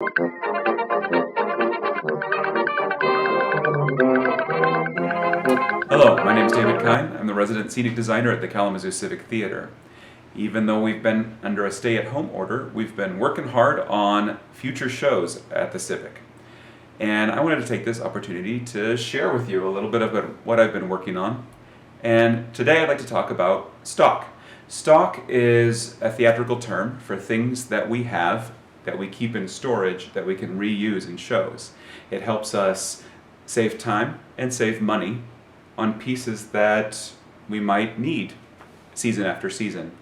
Hello, my name is David Kyhn. I'm the resident scenic designer at the Kalamazoo Civic Theater. Even though we've been under a stay-at-home order, we've been working hard on future shows at the Civic. And I wanted to take this opportunity to share with you a little bit about what I've been working on. And today I'd like to talk about stock. Stock is a theatrical term for things that we have, that we keep in storage, that we can reuse in shows. It helps us save time and save money on pieces that we might need season after season.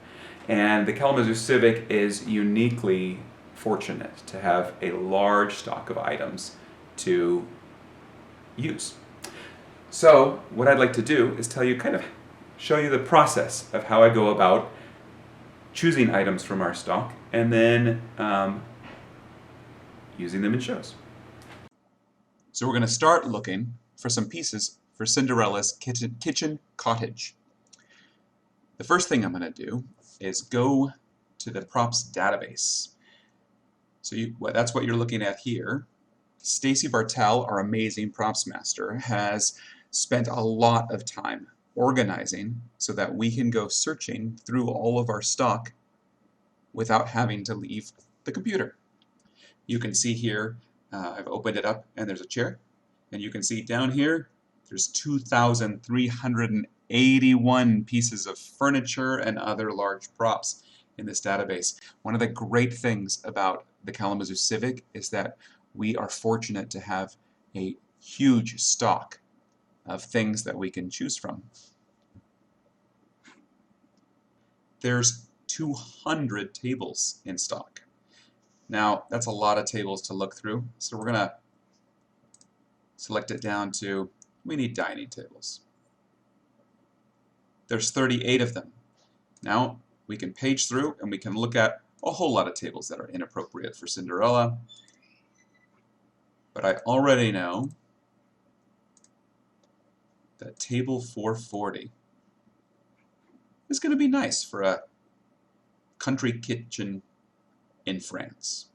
And the Kalamazoo Civic is uniquely fortunate to have a large stock of items to use. So what I'd like to do is show you the process of how I go about choosing items from our stock and then using them in shows. So we're going to start looking for some pieces for Cinderella's kitchen cottage. The first thing I'm going to do is go to the props database. So that's what you're looking at here. Stacy Bartel, our amazing props master, has spent a lot of time organizing so that we can go searching through all of our stock without having to leave the computer. You can see here, I've opened it up and there's a chair, and you can see down here there's 2,381 pieces of furniture and other large props in this database. One of the great things about the Kalamazoo Civic is that we are fortunate to have a huge stock of things that we can choose from. There's 200 tables in stock. Now, that's a lot of tables to look through, so we're going to select it down to, we need dining tables. There's 38 of them. Now, we can page through and we can look at a whole lot of tables that are inappropriate for Cinderella. But I already know that table 440 is going to be nice for a country kitchen in France.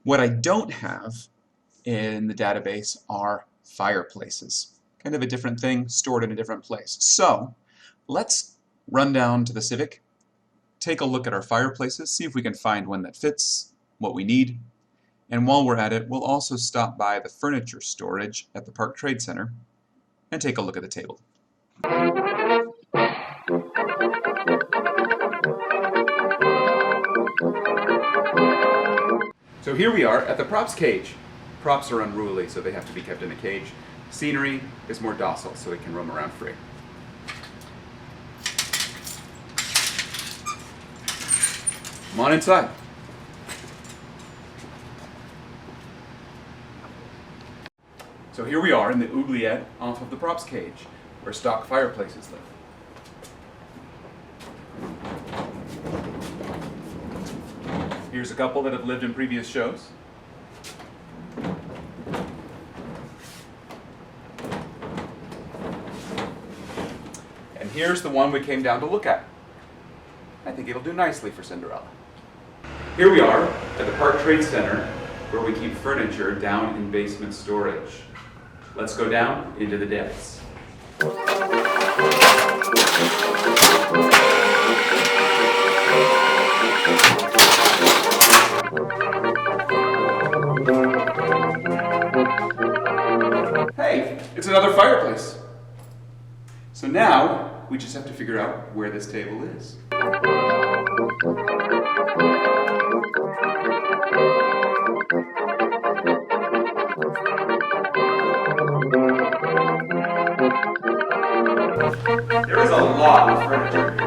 What I don't have in the database are fireplaces. Kind of a different thing, stored in a different place. So let's run down to the Civic, take a look at our fireplaces, see if we can find one that fits what we need. And while we're at it, we'll also stop by the furniture storage at the Park Trade Center and take a look at the table. So here we are at the props cage. Props are unruly, so they have to be kept in a cage. Scenery is more docile, so it can roam around free. Come on inside. So here we are in the oubliette off of the props cage, where stock fireplaces live. Here's a couple that have lived in previous shows. And here's the one we came down to look at. I think it'll do nicely for Cinderella. Here we are at the Park Trade Center, where we keep furniture down in basement storage. Let's go down into the depths. Hey, it's another fireplace. So now we just have to figure out where this table is. There is a lot of furniture here.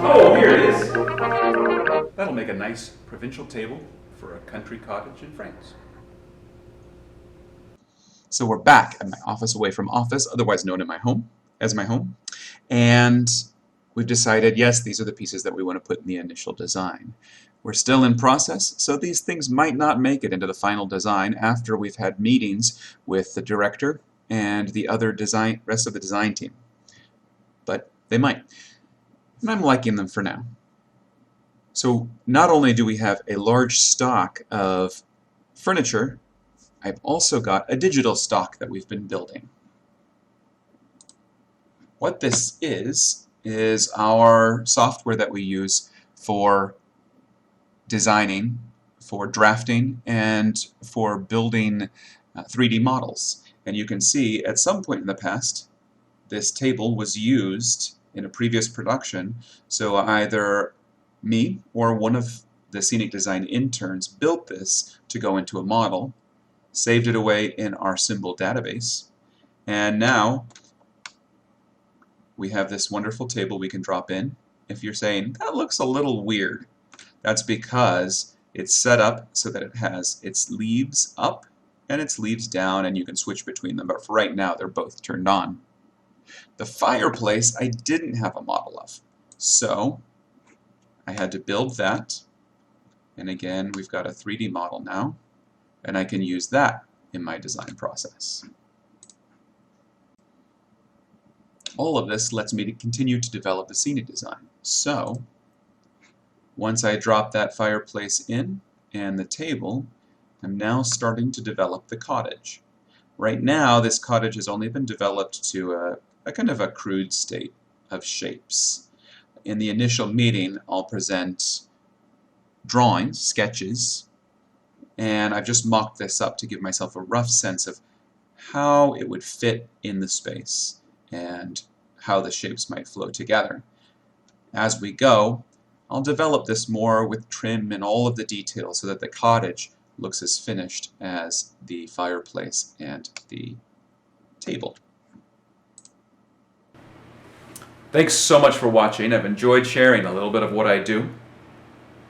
Oh, here it is. That'll make a nice provincial table for a country cottage in France. So we're back at my office away from office, otherwise known as my home. And we've decided, yes, these are the pieces that we want to put in the initial design. We're still in process, so these things might not make it into the final design after we've had meetings with the director and the other rest of the design team. But they might. And I'm liking them for now. So not only do we have a large stock of furniture, I've also got a digital stock that we've been building. What this is our software that we use for designing, for drafting, and for building 3D models. And you can see at some point in the past, this table was used in a previous production, so either me or one of the Scenic Design interns built this to go into a model, saved it away in our symbol database, and now we have this wonderful table we can drop in. If you're saying, that looks a little weird, that's because it's set up so that it has its leaves up and its leaves down, and you can switch between them, but for right now they're both turned on. The fireplace I didn't have a model of, so I had to build that, and again we've got a 3D model now, and I can use that in my design process. All of this lets me to continue to develop the scenic design. So once I drop that fireplace in and the table, I'm now starting to develop the cottage. Right now this cottage has only been developed to a kind of a crude state of shapes. In the initial meeting I'll present drawings, sketches, and I've just mocked this up to give myself a rough sense of how it would fit in the space and how the shapes might flow together. As we go, I'll develop this more with trim and all of the details so that the cottage looks as finished as the fireplace and the table. Thanks so much for watching. I've enjoyed sharing a little bit of what I do.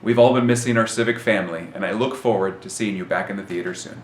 We've all been missing our Civic family, and I look forward to seeing you back in the theater soon.